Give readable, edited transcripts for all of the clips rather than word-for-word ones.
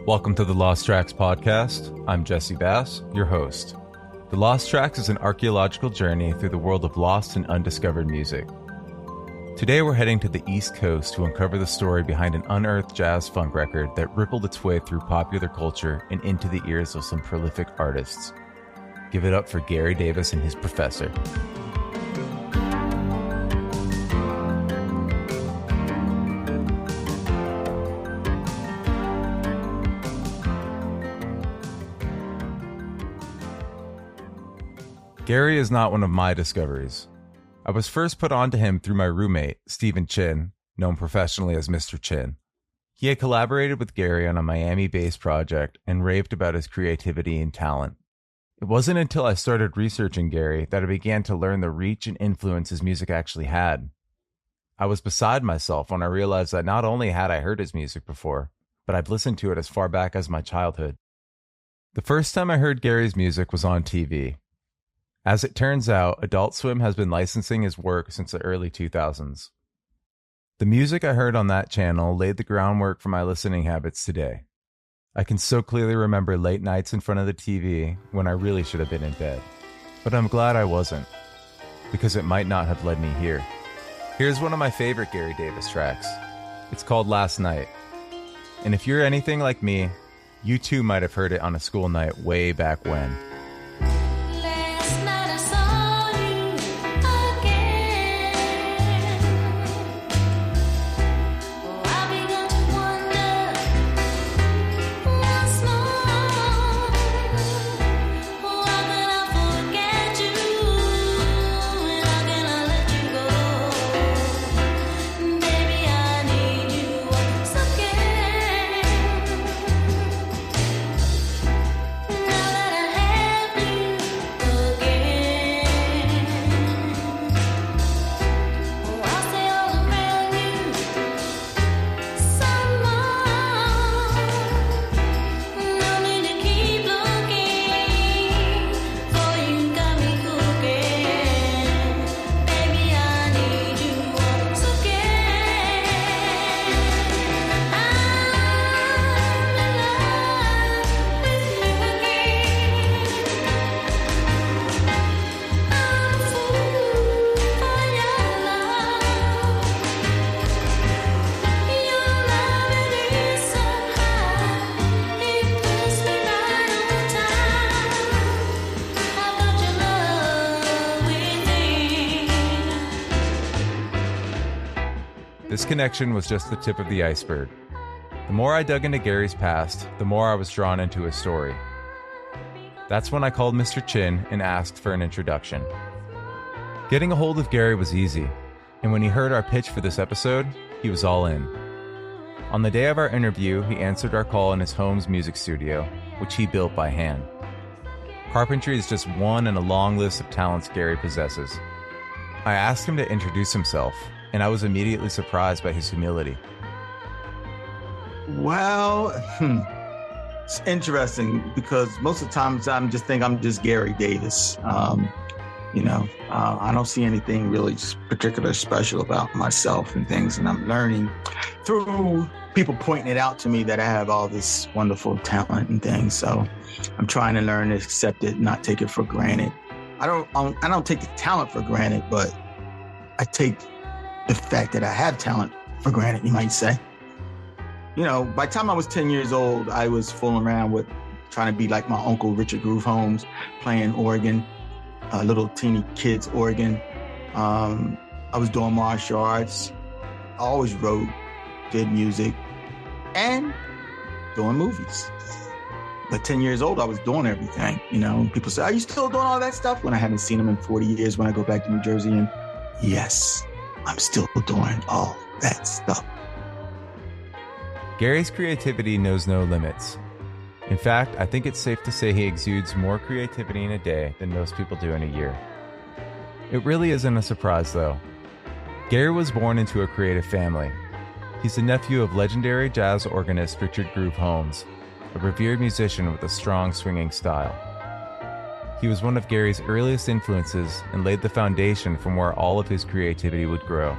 Welcome to the Lost Tracks podcast. I'm Jesse Bass, your host. The Lost Tracks is an archaeological journey through the world of lost and undiscovered music. Today we're heading to the East Coast to uncover the story behind an unearthed jazz funk record that rippled its way through popular culture and into the ears of some prolific artists. Give it up for Gary Davis and his Professor. Gary is not one of my discoveries. I was first put on to him through my roommate, Stephen Chin, known professionally as Mr. Chin. He had collaborated with Gary on a Miami-based project and raved about his creativity and talent. It wasn't until I started researching Gary that I began to learn the reach and influence his music actually had. I was beside myself when I realized that not only had I heard his music before, but I'd listened to it as far back as my childhood. The first time I heard Gary's music was on TV. As it turns out, Adult Swim has been licensing his work since the early 2000s. The music I heard on that channel laid the groundwork for my listening habits today. I can so clearly remember late nights in front of the TV when I really should have been in bed. But I'm glad I wasn't, because it might not have led me here. Here's one of my favorite Gary Davis tracks. It's called Last Night. And if you're anything like me, you too might have heard it on a school night way back when. This connection was just the tip of the iceberg. The more I dug into Gary's past, the more I was drawn into his story. That's when I called Mr. Chin and asked for an introduction. Getting a hold of Gary was easy, and when he heard our pitch for this episode, he was all in. On the day of our interview, he answered our call in his home's music studio, which he built by hand. Carpentry is just one in a long list of talents Gary possesses. I asked him to introduce himself, and I was immediately surprised by his humility. Well, it's interesting because most of the times I'm just Gary Davis. I don't see anything really particular special about myself and things, and I'm learning through people pointing it out to me that I have all this wonderful talent and things. So I'm trying to learn to accept it, not take it for granted. I don't take the talent for granted, but I take the fact that I have talent for granted, you might say. You know, by the time I was 10 years old, I was fooling around with trying to be like my uncle, Richard Groove Holmes, playing organ, little teeny kids organ. I was doing martial arts. I always wrote, did music, and doing movies. But 10 years old, I was doing everything. You know, people say, are you still doing all that stuff? When I haven't seen them in 40 years when I go back to New Jersey. And yes, I'm still doing all that stuff. Gary's creativity knows no limits. In fact, I think it's safe to say he exudes more creativity in a day than most people do in a year. It really isn't a surprise, though. Gary was born into a creative family. He's the nephew of legendary jazz organist Richard Groove Holmes, a revered musician with a strong swinging style. He was one of Gary's earliest influences and laid the foundation from where all of his creativity would grow.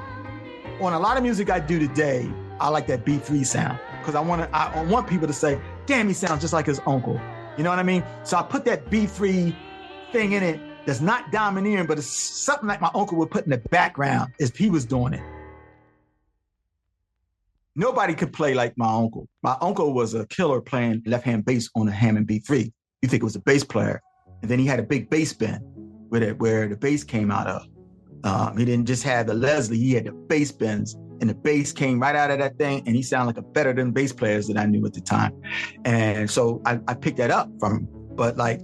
On a lot of music I do today, I like that B3 sound because I want people to say, damn, he sounds just like his uncle. You know what I mean? So I put that B3 thing in it that's not domineering, but it's something like my uncle would put in the background as he was doing it. Nobody could play like my uncle. My uncle was a killer playing left-hand bass on a Hammond B3. You think it was a bass player. And then he had a big bass bend where the bass came out of. He didn't just have the Leslie, he had the bass bends, and the bass came right out of that thing, and he sounded like a better than bass players that I knew at the time. And so I picked that up from him. But like,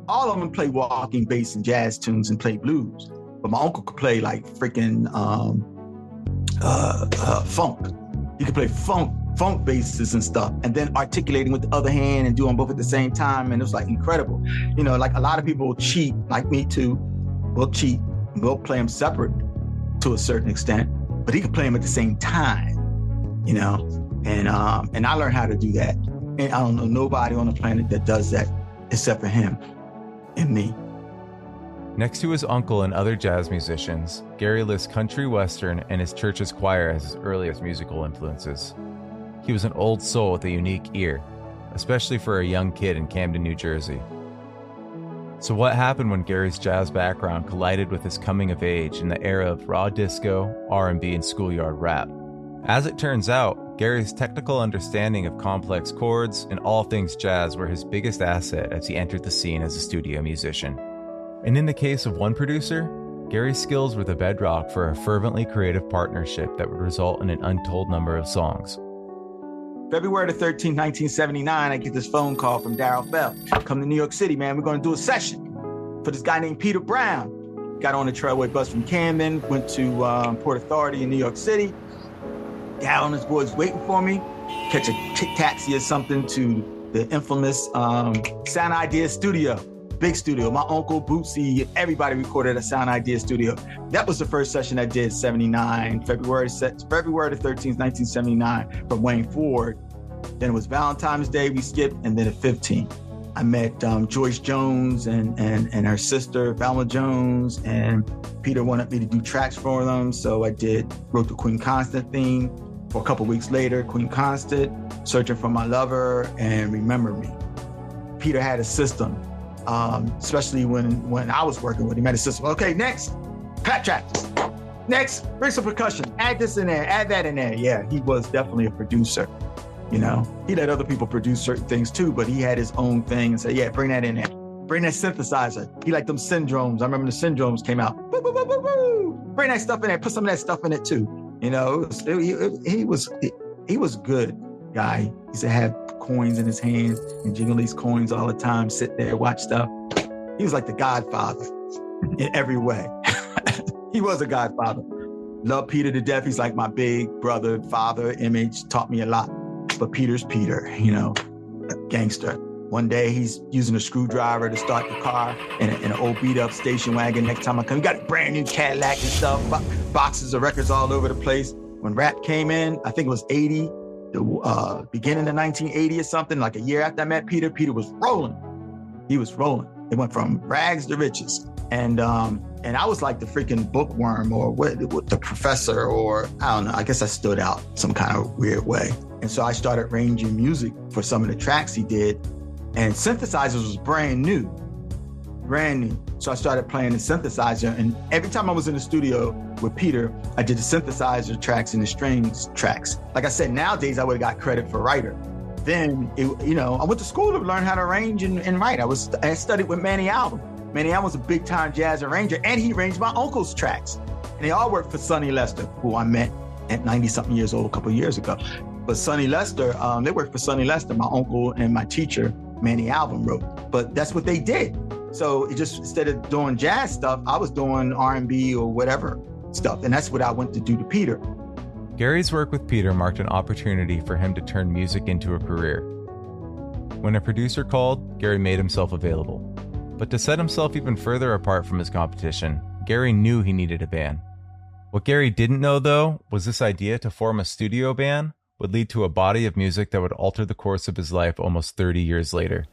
all of them play walking bass and jazz tunes and play blues. But my uncle could play like freaking funk. He could play funk basses and stuff, and then articulating with the other hand and doing both at the same time. And it was like incredible. You know, like a lot of people will cheat, like me too. We'll cheat. We'll play them separate to a certain extent, but he could play them at the same time, you know? And I learned how to do that. And I don't know nobody on the planet that does that except for him and me. Next to his uncle and other jazz musicians, Gary lists country western and his church's choir as his earliest musical influences. He was an old soul with a unique ear, especially for a young kid in Camden, New Jersey. So what happened when Gary's jazz background collided with his coming of age in the era of raw disco, R&B, and schoolyard rap? As it turns out, Gary's technical understanding of complex chords and all things jazz were his biggest asset as he entered the scene as a studio musician. And in the case of one producer, Gary's skills were the bedrock for a fervently creative partnership that would result in an untold number of songs. February the 13th, 1979, I get this phone call from Darryl Bell. Come to New York City, man. We're going to do a session for this guy named Peter Brown. Got on the Trailway bus from Camden, went to Port Authority in New York City. Darryl and his boys waiting for me. Catch a taxi or something to the infamous Sound Idea Studio. Big studio. My uncle, Bootsy, everybody recorded at Sound Idea Studio. That was the first session I did, 79, February the 13th, 1979, from Wayne Ford. Then it was Valentine's Day, we skipped, and then at 15. I met Joyce Jones and her sister, Velma Jones, and Peter wanted me to do tracks for them, so I wrote the Queen Constant theme. For a couple weeks later, Queen Constant, Searching for My Lover, and Remember Me. Peter had a system. Especially when I was working with him, he had a system. Okay, next, clap tracks. Next, bring some percussion. Add this in there, add that in there. Yeah, he was definitely a producer, you know. He let other people produce certain things too, but he had his own thing and said, yeah, bring that in there. Bring that synthesizer. He liked them syndromes. I remember the syndromes came out. Woo, woo, woo, woo, woo. Bring that stuff in there, put some of that stuff in it too. You know, he was good guy. He used to have coins in his hands and jiggle these coins all the time, sit there, watch stuff. He was like the godfather in every way. He was a godfather. Love Peter to death. He's like my big brother, father image, taught me a lot. But Peter's Peter, you know, gangster. One day he's using a screwdriver to start the car in an old beat up station wagon. Next time I come, he got a brand new Cadillac and stuff, boxes of records all over the place. When rap came in, I think it was 80, the beginning of 1980 or something, like a year after I met Peter, Peter was rolling. He was rolling. It went from rags to riches. And I was like the freaking bookworm or the professor, or I don't know, I guess I stood out some kind of weird way. And so I started arranging music for some of the tracks he did. And synthesizers was brand new. So I started playing the synthesizer, and every time I was in the studio with Peter, I did the synthesizer tracks and the strings tracks. Like I said, nowadays I would have got credit for writer. Then, I went to school to learn how to arrange and write. I studied with Manny Alvin. Manny Alvin was a big time jazz arranger, and he arranged my uncle's tracks. And they all worked for Sonny Lester, who I met at 90-something years old a couple of years ago. But Sonny Lester, they worked for Sonny Lester, my uncle and my teacher, Manny Alvin wrote. But that's what they did. So it just, instead of doing jazz stuff, I was doing R&B or whatever stuff. And that's what I went to do to Peter. Gary's work with Peter marked an opportunity for him to turn music into a career. When a producer called, Gary made himself available. But to set himself even further apart from his competition, Gary knew he needed a band. What Gary didn't know, though, was this idea to form a studio band would lead to a body of music that would alter the course of his life almost 30 years later.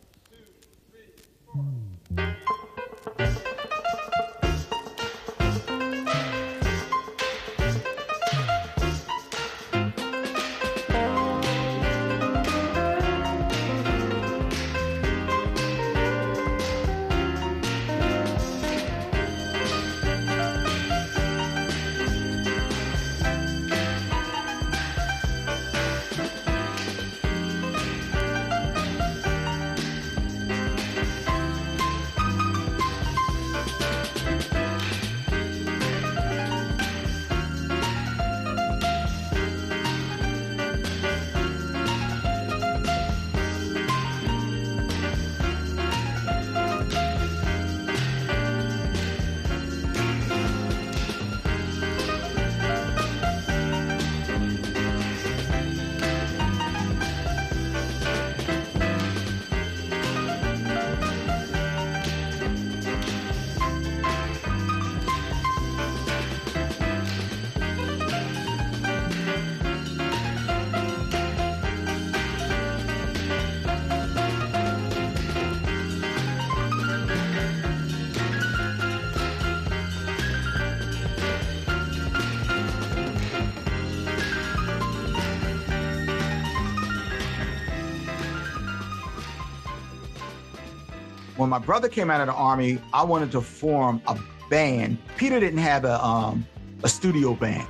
when my brother came out of the Army, I wanted to form a band. Peter didn't have a studio band.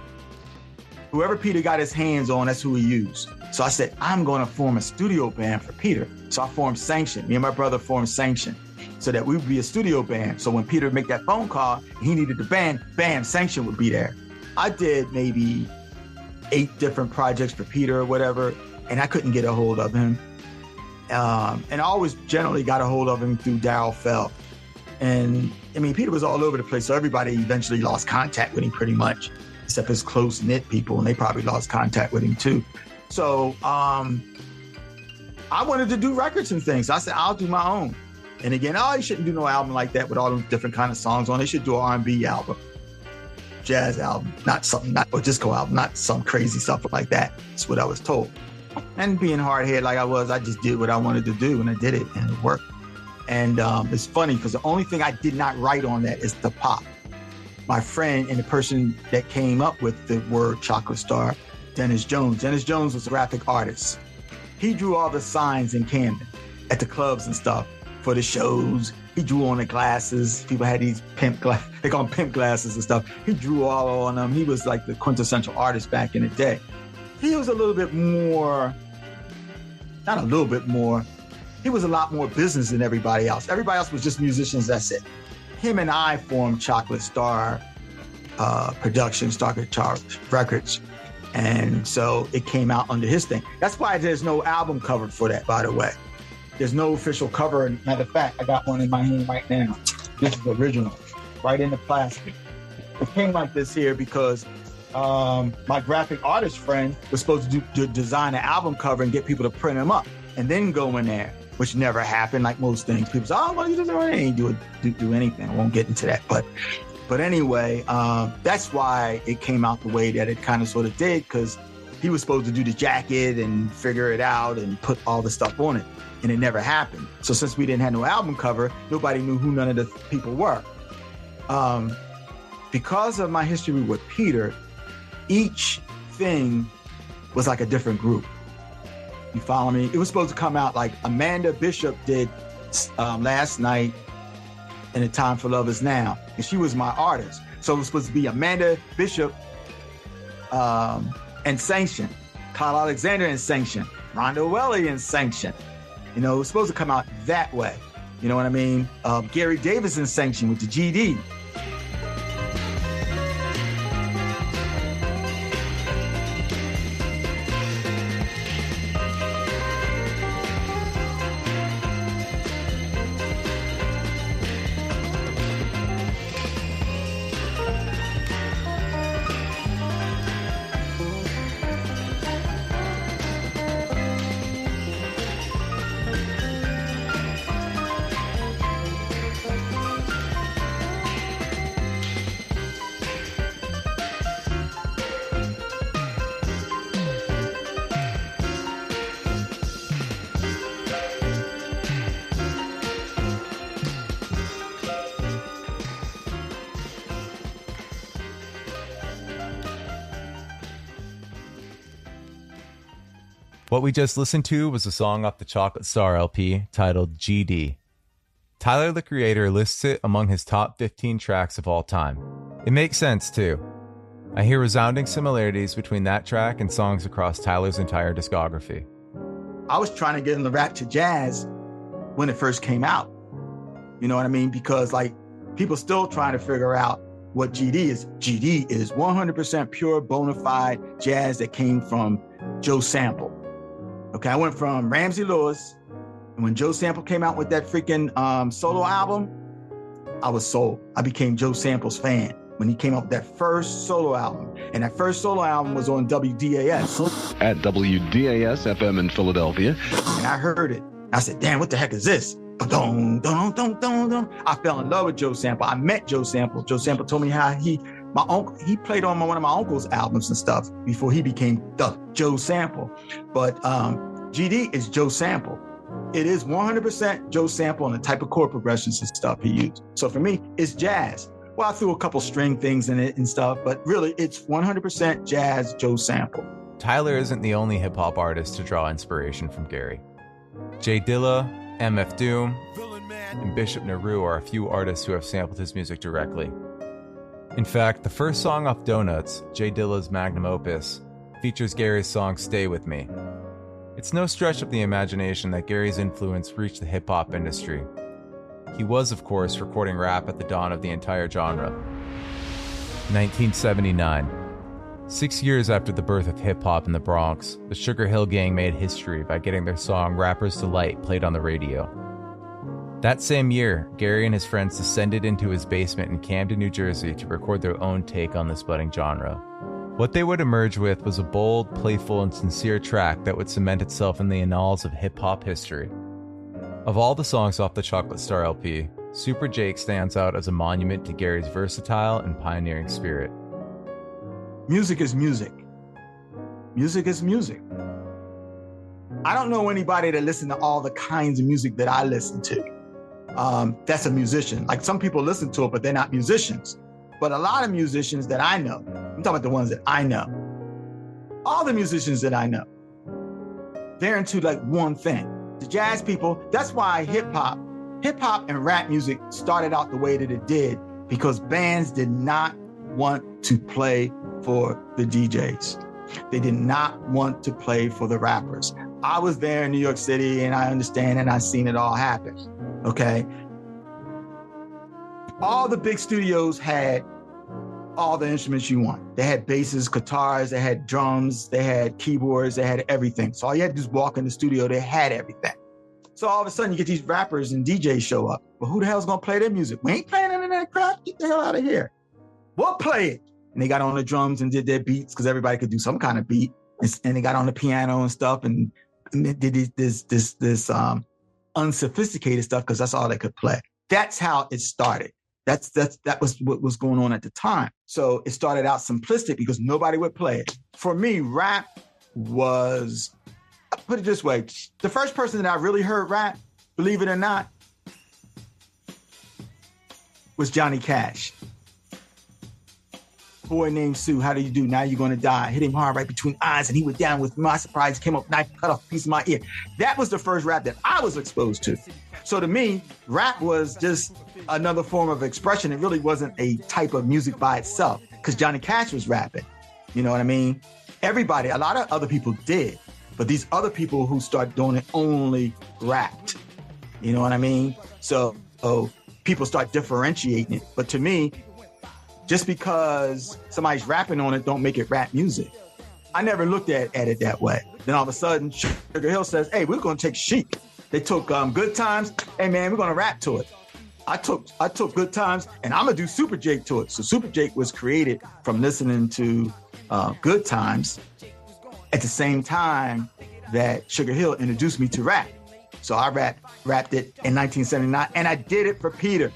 Whoever Peter got his hands on, that's who he used. So I said, I'm going to form a studio band for Peter. So I formed Sanction. Me and my brother formed Sanction so that we would be a studio band. So when Peter would make that phone call, he needed the band, bam, Sanction would be there. I did maybe 8 different projects for Peter or whatever, and I couldn't get a hold of him. And I always generally got a hold of him through Darryl Felt. And I mean, Peter was all over the place, so everybody eventually lost contact with him pretty much, except his close-knit people, and they probably lost contact with him too. So I wanted to do records and things. I said, I'll do my own. And again, you shouldn't do no album like that with all those different kind of songs on it. They should do an R&B album, jazz album, or disco album, not some crazy stuff like that. That's what I was told. And being hard-headed like I was, I just did what I wanted to do, and I did it, and it worked. And it's funny because the only thing I did not write on that is the pop. My friend and the person that came up with the word Chocolate Star, Dennis Jones. Dennis Jones was a graphic artist. He drew all the signs in Camden at the clubs and stuff for the shows. He drew on the glasses. People had these they call them pimp glasses and stuff. He drew all on them. He was like the quintessential artist back in the day. He was a little bit more, not a little bit more, he was a lot more business than everybody else. Everybody else was just musicians, that's it. Him and I formed Chocolate Star Productions, Chocolate Star Records. And so it came out under his thing. That's why there's no album cover for that, by the way. There's no official cover. Matter of fact, I got one in my hand right now. This is the original, right in the plastic. It came like this here because my graphic artist friend was supposed to design an album cover and get people to print them up and then go in there, which never happened. Like most things, people say, "Oh, well, you ain't do anything." I won't get into that, but anyway, that's why it came out the way that it kind of sort of did, because he was supposed to do the jacket and figure it out and put all the stuff on it, and it never happened. So since we didn't have no album cover, nobody knew who none of the people were. Because of my history with Peter, each thing was like a different group. You follow me? It was supposed to come out like Amanda Bishop did last night in A Time for Love Is Now, and she was my artist. So it was supposed to be Amanda Bishop and Sanction, Kyle Alexander and Sanction, Rhonda Welly and Sanction. You know, it was supposed to come out that way. You know what I mean? Gary Davis and Sanction with the GD. What we just listened to was a song off the Chocolate Star LP titled GD. Tyler, the Creator, lists it among his top 15 tracks of all time. It makes sense, too. I hear resounding similarities between that track and songs across Tyler's entire discography. I was trying to get into rap to jazz when it first came out. You know what I mean? Because like people still trying to figure out what GD is. GD is 100% pure bona fide jazz that came from Joe Sample. Okay, I went from Ramsey Lewis, and when Joe Sample came out with that freaking solo album, I was sold. I became Joe Sample's fan when he came out with that first solo album. And that first solo album was on WDAS. At WDAS FM in Philadelphia. And I heard it. I said, damn, what the heck is this? Dun, dun, dun, dun, dun. I fell in love with Joe Sample. I met Joe Sample. Joe Sample told me how he played on one of my uncle's albums and stuff before he became the Joe Sample. But GD is Joe Sample. It is 100% Joe Sample and the type of chord progressions and stuff he used. So for me, it's jazz. Well, I threw a couple string things in it and stuff, but really it's 100% jazz Joe Sample. Tyler isn't the only hip-hop artist to draw inspiration from Gary. Jay Dilla, MF Doom, and Bishop Nehru are a few artists who have sampled his music directly. In fact, the first song off Donuts, Jay Dilla's magnum opus, features Gary's song Stay With Me. It's no stretch of the imagination that Gary's influence reached the hip-hop industry. He was, of course, recording rap at the dawn of the entire genre. 1979. 6 years after the birth of hip-hop in the Bronx, the Sugar Hill Gang made history by getting their song Rapper's Delight played on the radio. That same year, Gary and his friends descended into his basement in Camden, New Jersey to record their own take on this budding genre. What they would emerge with was a bold, playful, and sincere track that would cement itself in the annals of hip-hop history. Of all the songs off the Chocolate Star LP, Super Jake stands out as a monument to Gary's versatile and pioneering spirit. Music is music. Music is music. I don't know anybody that listens to all the kinds of music that I listen to. That's a musician. Like, some people listen to it, but they're not musicians. But a lot of musicians that I know, I'm talking about the ones that I know, all the musicians that I know, they're into like one thing. The jazz people, that's why hip hop and rap music started out the way that it did, because bands did not want to play for the DJs. They did not want to play for the rappers. I was there in New York City, and I understand, and I've seen it all happen, okay? All the big studios had all the instruments you want. They had basses, guitars, they had drums, they had keyboards, they had everything. So all you had to do is walk in the studio, they had everything. So all of a sudden you get these rappers and DJs show up. But who the hell's gonna play their music? We ain't playing none of that crap. Get the hell out of here. We'll play it. And they got on the drums and did their beats, because everybody could do some kind of beat. And they got on the piano and stuff, and they did this unsophisticated stuff, because that's all they could play. That's how it started. That was what was going on at the time. So it started out simplistic because nobody would play it. For me, rap was, put it this way, the first person that I really heard rap, believe it or not, was Johnny Cash. Boy named Sue, how do you do? Now you're gonna die. Hit him hard right between eyes, and he went down with my surprise, came up, knife, cut off a piece of my ear. That was the first rap that I was exposed to. So to me, rap was just another form of expression. It really wasn't a type of music by itself, because Johnny Cash was rapping. You know what I mean? Everybody, a lot of other people did, but these other people who started doing it only rapped. You know what I mean? So people start differentiating it. But to me, just because somebody's rapping on it don't make it rap music. I never looked at it that way. Then all of a sudden, Sugar Hill says, hey, we're gonna take Chic. They took Good Times. Hey man, we're gonna rap to it. I took Good Times, and I'm gonna do Super Jake to it. So Super Jake was created from listening to Good Times at the same time that Sugar Hill introduced me to rap. So I rapped it in 1979, and I did it for Peter.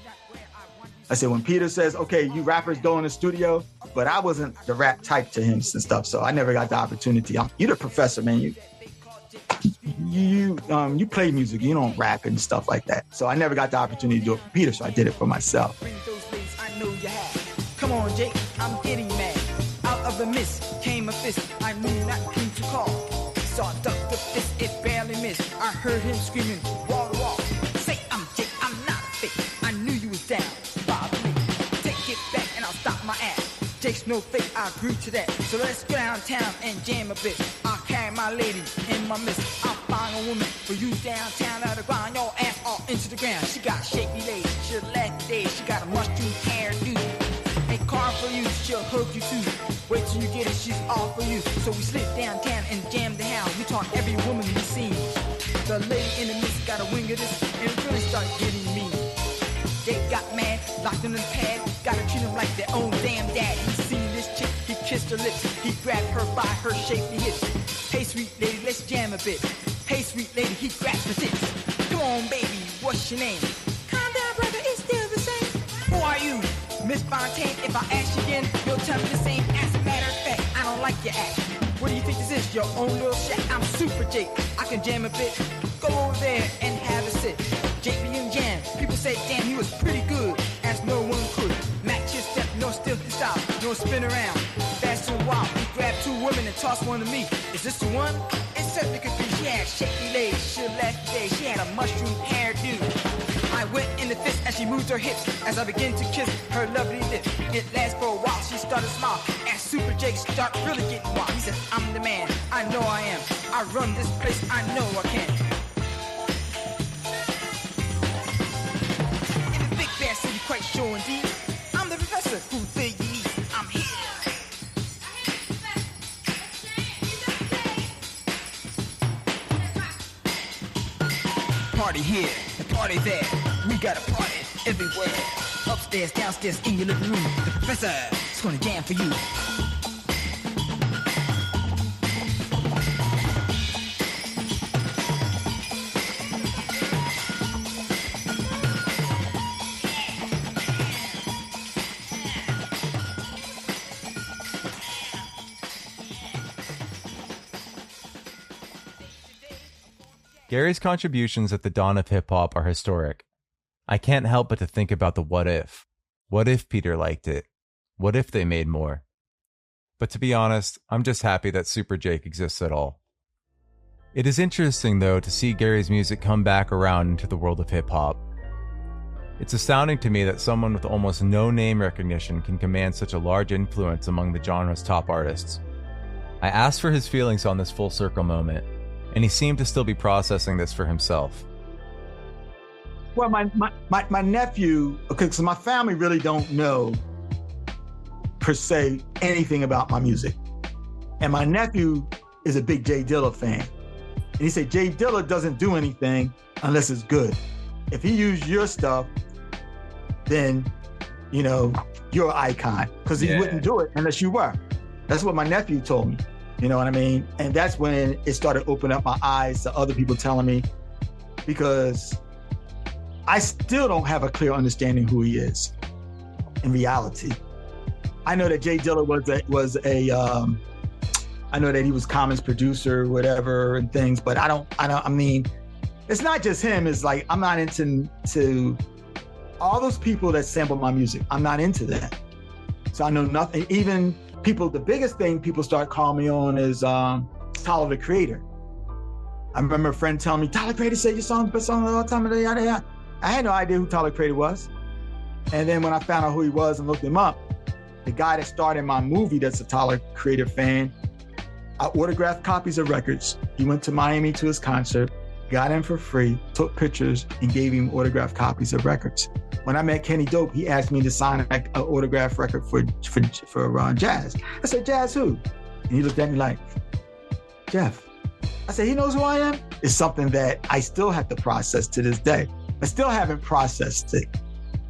I said, when Peter says, okay, you rappers go in the studio, but I wasn't the rap type to him and stuff, so I never got the opportunity. You're the professor, man. You play music, you don't rap and stuff like that. So I never got the opportunity to do it for Peter, so I did it for myself. Bring those ladies I know you have. Come on, Jake, I'm getting mad. Out of the mist came a fist. I knew not who to call. Saw duck the fist, it barely missed. I heard him screaming, wall to wall. Say I'm Jake, I'm not a fake. I knew you was down. Jake's no fake, I agree to that. So let's go downtown and jam a bit. I'll carry my lady in my midst. I'll find a woman for you downtown. Let her grind your ass all into the ground. She got a shaky leg, she'll last day. She got a mushroom hairdo. A car for you, she'll hook you too. Wait till you get it, she's all for you. So we slid downtown and jammed the house. We taught every woman we seen. The lady in the midst got a wing of this, and it really started getting mean. They got mad, locked in the pad, gotta treat him like their own damn dad. He seen this chick, he kissed her lips, he grabbed her by her shapely hips. Hey sweet lady, let's jam a bit. Hey sweet lady, he grabbed her tits. Come on baby, what's your name? Calm down brother, it's still the same. Who are you? Miss Fontaine, if I ask you again, you'll tell me the same. As a matter of fact, I don't like your act. What do you think this is, your own little shack? I'm Super Jake, I can jam a bit. Go over there and have a sit. Jake and jam, people say damn he was pretty good, as no one could. Match his step, no still his style, no spin around. Fast and wild, he grabbed two women and tossed one to me. Is this the one? It certainly could be. She had shaky legs, she left day, she had a mushroom hairdo. I I went in the fist as she moved her hips, as I began to kiss her lovely lips. It lasts for a while, she started to smile, and Super Jake start really getting wild. He says, I'm the man, I know I am. I run this place, I know I can. In the big bad city, quite sure indeed, I'm the professor who think you need. I'm here. Party here, the party there. We got a party everywhere. Upstairs, downstairs, in your living room. The professor is gonna jam for you. Gary's contributions at the dawn of hip-hop are historic. I can't help but to think about the what if. What if Peter liked it? What if they made more? But to be honest, I'm just happy that Super Jake exists at all. It is interesting, though, to see Gary's music come back around into the world of hip-hop. It's astounding to me that someone with almost no name recognition can command such a large influence among the genre's top artists. I asked for his feelings on this full circle moment, and he seemed to still be processing this for himself. Well, my nephew, okay, so my family really don't know, per se, anything about my music. And my nephew is a big Jay Dilla fan. And he said, Jay Dilla doesn't do anything unless it's good. If he used your stuff, then, you know, you're an icon. Because he wouldn't do it unless you were. That's what my nephew told me. You know what I mean? And that's when it started opening up my eyes to other people telling me, because I still don't have a clear understanding who he is in reality. I know that Jay Dilla I know that he was Common's producer, whatever, and things, but I mean, it's not just him. It's like, I'm not into all those people that sample my music. I'm not into that. So I know nothing. Even people, the biggest thing people start calling me on is Tyler, the Creator. I remember a friend telling me, Tyler, Creator said your song's the best song of all time. I had no idea who Tyler, Creator was. And then when I found out who he was and looked him up, the guy that starred in my movie that's a Tyler, Creator fan, I autographed copies of records. He went to Miami to his concert, got in for free, took pictures, and gave him autographed copies of records. When I met Kenny Dope, he asked me to sign an autograph record for Jazz. I said, Jazz who? And he looked at me like, Jeff. I said, he knows who I am? It's something that I still have to process to this day. I still haven't processed it.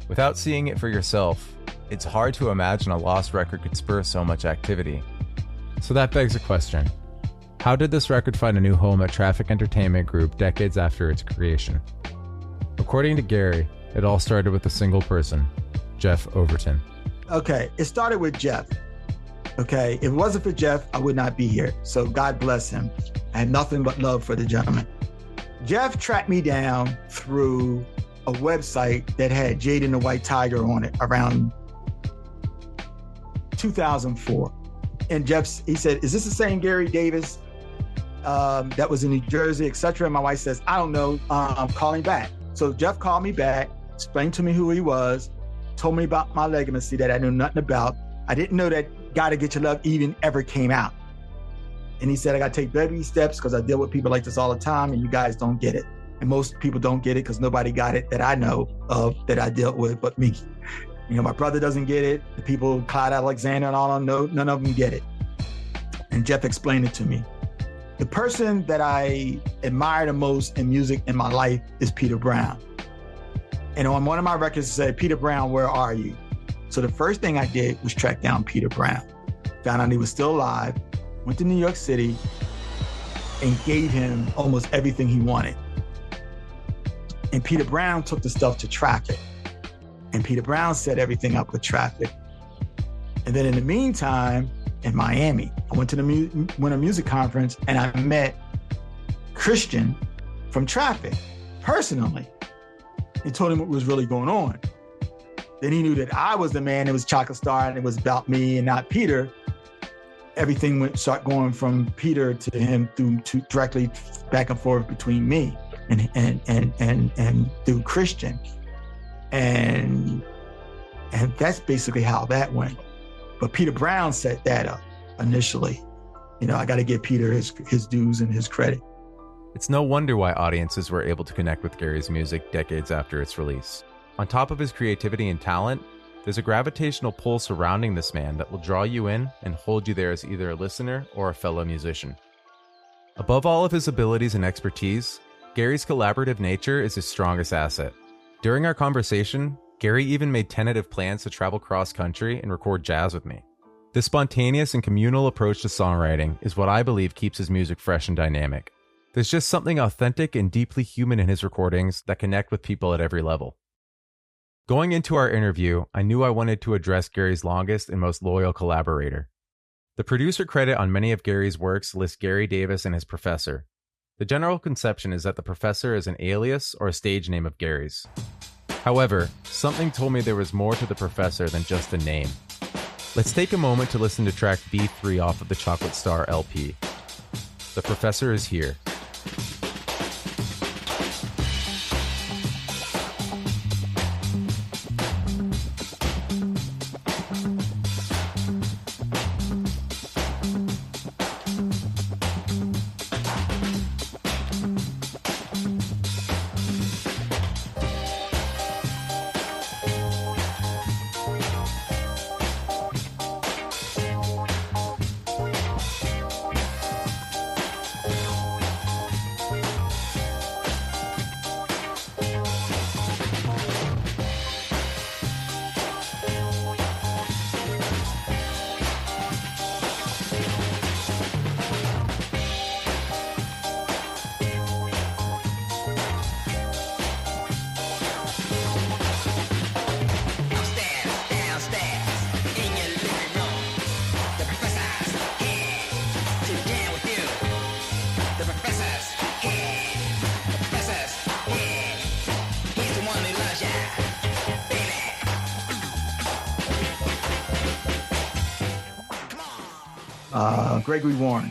Without seeing it for yourself, it's hard to imagine a lost record could spur so much activity. So that begs a question. How did this record find a new home at Traffic Entertainment Group decades after its creation? According to Gary, it all started with a single person, Jeff Overton. Okay, it started with Jeff. Okay, if it wasn't for Jeff, I would not be here. So God bless him. I had nothing but love for the gentleman. Jeff tracked me down through a website that had Jade and the White Tiger on it around 2004. And he said, is this the same Gary Davis that was in New Jersey, etc.? And my wife says, I don't know, I'm calling back. So Jeff called me back, explained to me who he was, told me about my legacy that I knew nothing about. I didn't know that Gotta Get Your Love even ever came out. And he said, I gotta take baby steps because I deal with people like this all the time and you guys don't get it. And most people don't get it because nobody got it that I know of that I dealt with but me. You know, my brother doesn't get it. The people, Clyde Alexander and all, none of them get it. And Jeff explained it to me. The person that I admire the most in music in my life is Peter Brown. And on one of my records, it said, Peter Brown, where are you? So the first thing I did was track down Peter Brown. Found out he was still alive, went to New York City, and gave him almost everything he wanted. And Peter Brown took the stuff to Traffic. And Peter Brown set everything up with Traffic. And then in the meantime, in Miami, I went to the Winter Music Conference and I met Christian from Traffic personally and told him what was really going on. Then he knew that I was the man. It was Chocolate Star and it was about me and not Peter. Everything started going from Peter to him to directly back and forth between me and through Christian. And that's basically how that went. But Peter Brown set that up initially. You know, I got to give Peter his dues and his credit. It's no wonder why audiences were able to connect with Gary's music decades after its release. On top of his creativity and talent, there's a gravitational pull surrounding this man that will draw you in and hold you there as either a listener or a fellow musician. Above all of his abilities and expertise, Gary's collaborative nature is his strongest asset. During our conversation, Gary even made tentative plans to travel cross-country and record jazz with me. This spontaneous and communal approach to songwriting is what I believe keeps his music fresh and dynamic. There's just something authentic and deeply human in his recordings that connect with people at every level. Going into our interview, I knew I wanted to address Gary's longest and most loyal collaborator. The producer credit on many of Gary's works lists Gary Davis and his professor. The general conception is that the professor is an alias or a stage name of Gary's. However, something told me there was more to the professor than just a name. Let's take a moment to listen to track B3 off of the Chocolate Star LP. The Professor is here.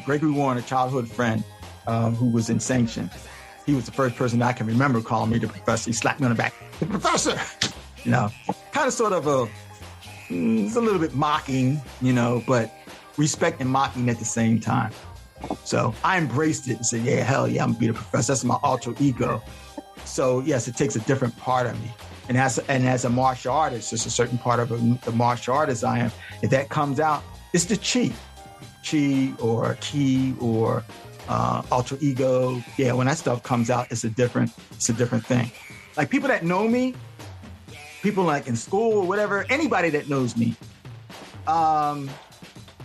Gregory Warren, a childhood friend who was in Sanction. He was the first person I can remember calling me the professor. He slapped me on the back. The professor! You know, kind of sort of it's a little bit mocking, you know, but respect and mocking at the same time. So I embraced it and said, yeah, hell yeah, I'm gonna be the professor. That's my alter ego. So yes, it takes a different part of me. And as a martial artist, there's a certain part of the martial artist I am. If that comes out, it's the chi or ki or alter ego. Yeah, when that stuff comes out, it's a different thing. Like people that know me, people like in school or whatever, anybody that knows me,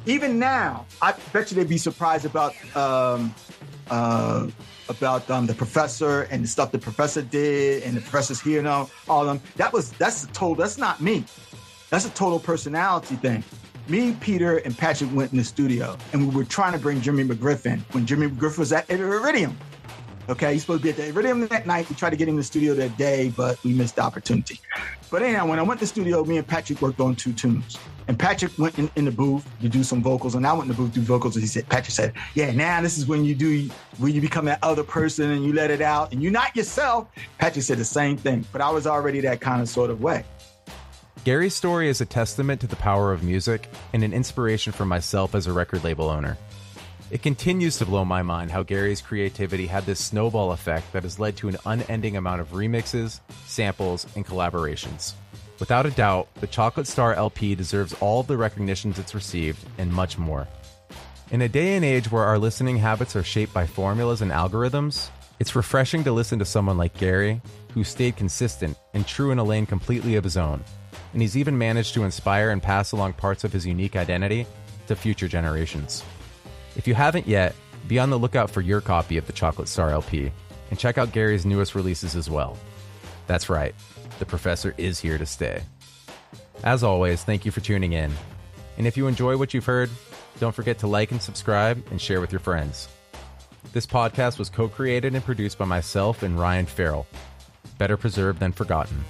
even now, I bet you they'd be surprised about the professor and the stuff the professor did and the professor's here and all of them. That's not me. That's a total personality thing. Me, Peter, and Patrick went in the studio, and we were trying to bring Jimmy McGriff in when Jimmy McGriff was at Iridium. Okay, he's supposed to be at the Iridium that night. We tried to get him in the studio that day, but we missed the opportunity. But anyhow, when I went to the studio, me and Patrick worked on 2 tunes. And Patrick went in the booth to do some vocals, and I went in the booth to do vocals. And Patrick said, yeah, now this is when you become that other person and you let it out, and you're not yourself. Patrick said the same thing, but I was already that kind of sort of way. Gary's story is a testament to the power of music and an inspiration for myself as a record label owner. It continues to blow my mind how Gary's creativity had this snowball effect that has led to an unending amount of remixes, samples, and collaborations. Without a doubt, the Chocolate Star LP deserves all of the recognitions it's received and much more. In a day and age where our listening habits are shaped by formulas and algorithms, it's refreshing to listen to someone like Gary, who stayed consistent and true in a lane completely of his own. And he's even managed to inspire and pass along parts of his unique identity to future generations. If you haven't yet, be on the lookout for your copy of the Chocolate Star LP, and check out Gary's newest releases as well. That's right, the Professor is here to stay. As always, thank you for tuning in. And if you enjoy what you've heard, don't forget to like and subscribe and share with your friends. This podcast was co-created and produced by myself and Ryan Farrell. Better preserved than forgotten.